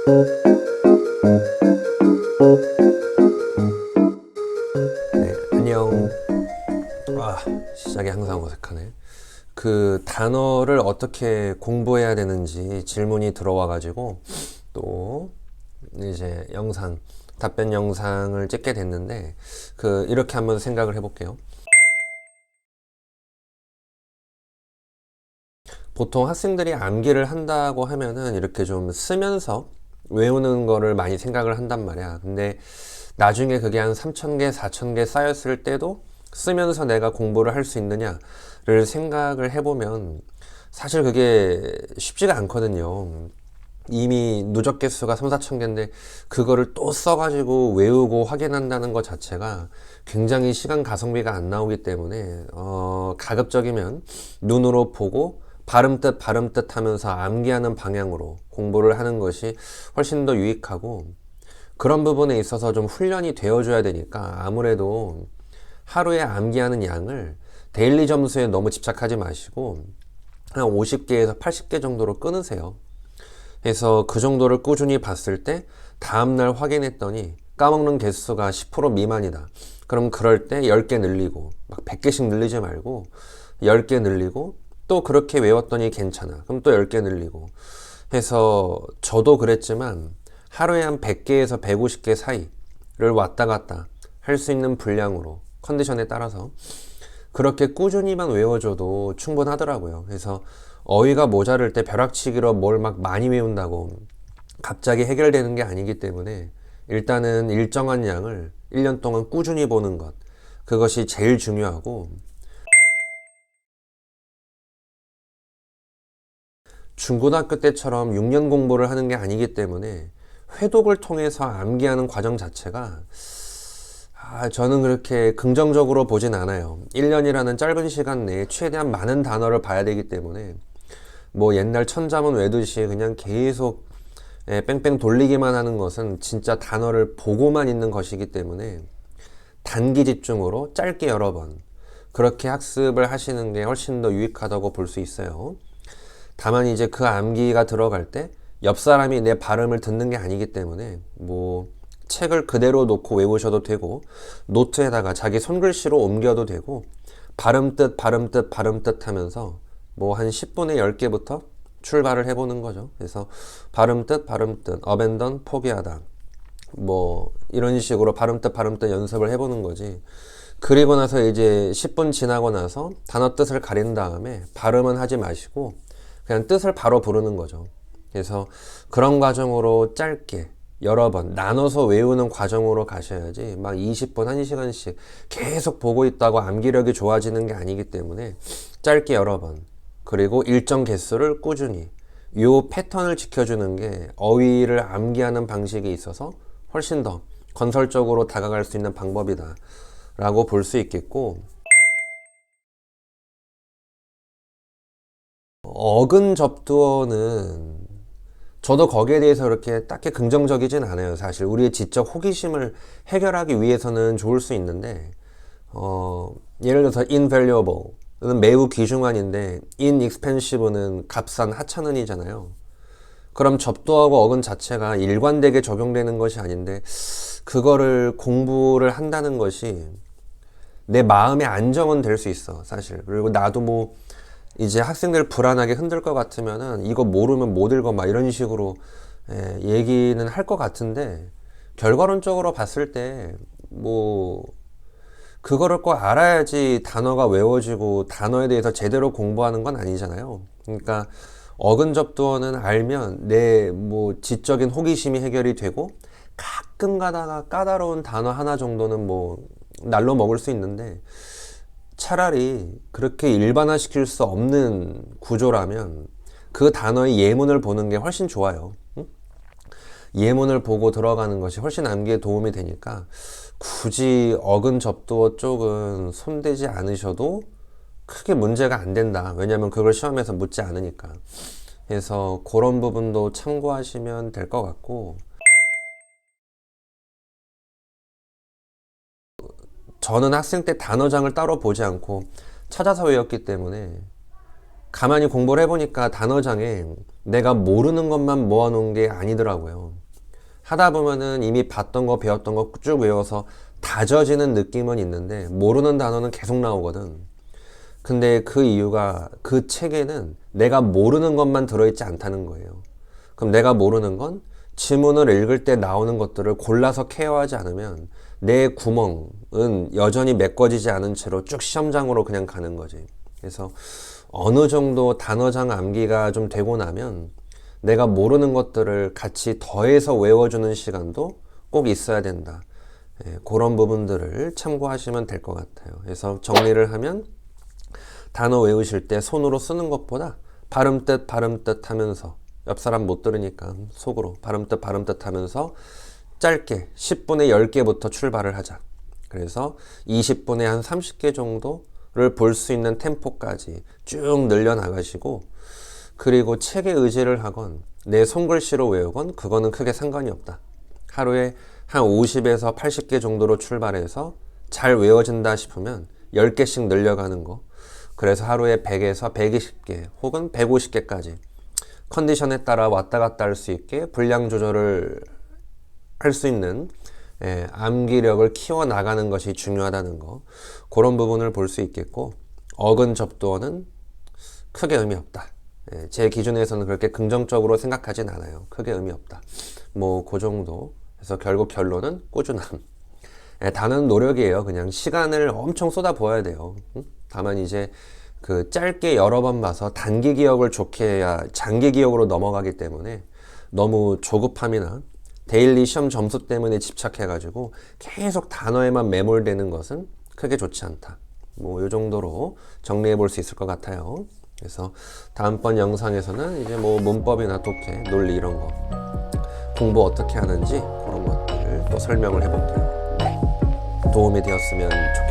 네, 안녕. 시작이 항상 어색하네. 그 단어를 어떻게 공부해야 되는지 질문이 들어와가지고 또 이제 답변 영상을 찍게 됐는데, 이렇게 한번 생각을 해볼게요. 보통 학생들이 암기를 한다고 하면은 이렇게 좀 쓰면서 외우는 거를 많이 생각을 한단 말이야. 근데 나중에 그게 한 3,000개, 4,000개 쌓였을 때도 쓰면서 내가 공부를 할 수 있느냐를 생각을 해보면 사실 그게 쉽지가 않거든요. 이미 누적 개수가 3, 4천 개인데 그거를 또 써가지고 외우고 확인한다는 것 자체가 굉장히 시간 가성비가 안 나오기 때문에 가급적이면 눈으로 보고 발음 뜻 하면서 암기하는 방향으로 공부를 하는 것이 훨씬 더 유익하고, 그런 부분에 있어서 좀 훈련이 되어줘야 되니까 아무래도 하루에 암기하는 양을 데일리 점수에 너무 집착하지 마시고 한 50개에서 80개 정도로 끊으세요. 그래서 그 정도를 꾸준히 봤을 때 다음날 확인했더니 까먹는 개수가 10% 미만이다. 그럼 그럴 때 10개 늘리고, 막 100개씩 늘리지 말고 10개 늘리고, 또 그렇게 외웠더니 괜찮아. 그럼 또 10개 늘리고 해서, 저도 그랬지만 하루에 한 100개에서 150개 사이를 왔다 갔다 할 수 있는 분량으로, 컨디션에 따라서 그렇게 꾸준히만 외워줘도 충분하더라고요. 그래서 어휘가 모자랄 때 벼락치기로 뭘 막 많이 외운다고 갑자기 해결되는 게 아니기 때문에 일단은 일정한 양을 1년 동안 꾸준히 보는 것, 그것이 제일 중요하고, 중고등학교 때처럼 6년 공부를 하는 게 아니기 때문에 회독을 통해서 암기하는 과정 자체가 저는 그렇게 긍정적으로 보진 않아요. 1년이라는 짧은 시간 내에 최대한 많은 단어를 봐야 되기 때문에 뭐 옛날 천자문 외듯이 그냥 계속 뺑뺑 돌리기만 하는 것은 진짜 단어를 보고만 있는 것이기 때문에 단기 집중으로 짧게 여러 번 그렇게 학습을 하시는 게 훨씬 더 유익하다고 볼 수 있어요. 다만 이제 그 암기가 들어갈 때 옆 사람이 내 발음을 듣는 게 아니기 때문에 뭐 책을 그대로 놓고 외우셔도 되고, 노트에다가 자기 손글씨로 옮겨도 되고, 발음뜻 하면서 뭐 한 10분에 10개부터 출발을 해보는 거죠. 그래서 발음뜻, 어벤던, 포기하다, 뭐 이런 식으로 발음뜻 연습을 해보는 거지. 그리고 나서 이제 10분 지나고 나서 단어 뜻을 가린 다음에 발음은 하지 마시고 그냥 뜻을 바로 부르는 거죠. 그래서 그런 과정으로 짧게 여러 번 나눠서 외우는 과정으로 가셔야지, 막 20분, 1시간씩 계속 보고 있다고 암기력이 좋아지는 게 아니기 때문에 짧게 여러 번, 그리고 일정 개수를 꾸준히, 요 패턴을 지켜주는 게 어휘를 암기하는 방식에 있어서 훨씬 더 건설적으로 다가갈 수 있는 방법이다 라고 볼 수 있겠고, 어근 접두어는 저도 거기에 대해서 그렇게 딱히 긍정적이진 않아요. 사실 우리의 지적 호기심을 해결하기 위해서는 좋을 수 있는데, 예를 들어서 invaluable는 매우 귀중한인데 inexpensive는 값싼 하찮은이잖아요. 그럼 접두하고 어근 자체가 일관되게 적용되는 것이 아닌데, 그거를 공부를 한다는 것이 내 마음의 안정은 될 수 있어, 사실. 그리고 나도 뭐 이제 학생들 불안하게 흔들 것 같으면은 이거 모르면 못 읽어 막 이런 식으로 얘기는 할 것 같은데, 결과론적으로 봤을 때 뭐 그거를 꼭 알아야지 단어가 외워지고 단어에 대해서 제대로 공부하는 건 아니잖아요. 그러니까 어근접두어는 알면 내 뭐 지적인 호기심이 해결이 되고, 가끔 가다가 까다로운 단어 하나 정도는 뭐 날로 먹을 수 있는데, 차라리 그렇게 일반화시킬 수 없는 구조라면 그 단어의 예문을 보는 게 훨씬 좋아요. 응? 예문을 보고 들어가는 것이 훨씬 암기에 도움이 되니까 굳이 어근 접두어 쪽은 손대지 않으셔도 크게 문제가 안 된다. 왜냐면 그걸 시험에서 묻지 않으니까. 그래서 그런 부분도 참고하시면 될 것 같고, 저는 학생 때 단어장을 따로 보지 않고 찾아서 외웠기 때문에 가만히 공부를 해보니까 단어장에 내가 모르는 것만 모아놓은 게 아니더라고요. 하다 보면은 이미 봤던 거 배웠던 거 쭉 외워서 다져지는 느낌은 있는데 모르는 단어는 계속 나오거든. 근데 그 이유가 그 책에는 내가 모르는 것만 들어있지 않다는 거예요. 그럼 내가 모르는 건 지문을 읽을 때 나오는 것들을 골라서 케어하지 않으면 내 구멍은 여전히 메꿔지지 않은 채로 쭉 시험장으로 그냥 가는 거지. 그래서 어느 정도 단어장 암기가 좀 되고 나면 내가 모르는 것들을 같이 더해서 외워주는 시간도 꼭 있어야 된다. 예, 그런 부분들을 참고하시면 될 것 같아요. 그래서 정리를 하면 단어 외우실 때 손으로 쓰는 것보다 발음뜻 발음뜻 하면서 옆 사람 못 들으니까 속으로 발음뜻 발음뜻 하면서 짧게 10분에 10개부터 출발을 하자. 그래서 20분에 한 30개 정도를 볼 수 있는 템포까지 쭉 늘려나가시고, 그리고 책에 의지를 하건 내 손글씨로 외우건 그거는 크게 상관이 없다. 하루에 한 50에서 80개 정도로 출발해서 잘 외워진다 싶으면 10개씩 늘려가는 거. 그래서 하루에 100에서 120개 혹은 150개까지 컨디션에 따라 왔다 갔다 할 수 있게 분량 조절을 할 수 있는 암기력을 키워나가는 것이 중요하다는 거. 그런 부분을 볼 수 있겠고, 어근 접두어는 크게 의미 없다. 제 기준에서는 그렇게 긍정적으로 생각하진 않아요. 크게 의미 없다. 뭐 그 정도. 그래서 결국 결론은 꾸준함. 다는 노력이에요. 그냥 시간을 엄청 쏟아부어야 돼요. 다만 이제 그 짧게 여러 번 봐서 단기 기억을 좋게 해야 장기 기억으로 넘어가기 때문에 너무 조급함이나 데일리 시험 점수 때문에 집착해가지고 계속 단어에만 매몰되는 것은 크게 좋지 않다. 뭐 이 정도로 정리해 볼 수 있을 것 같아요. 그래서 다음번 영상에서는 이제 뭐 문법이나 독해, 논리 이런 거 공부 어떻게 하는지 그런 것들을 또 설명을 해볼게요. 네. 도움이 되었으면 좋겠습니다.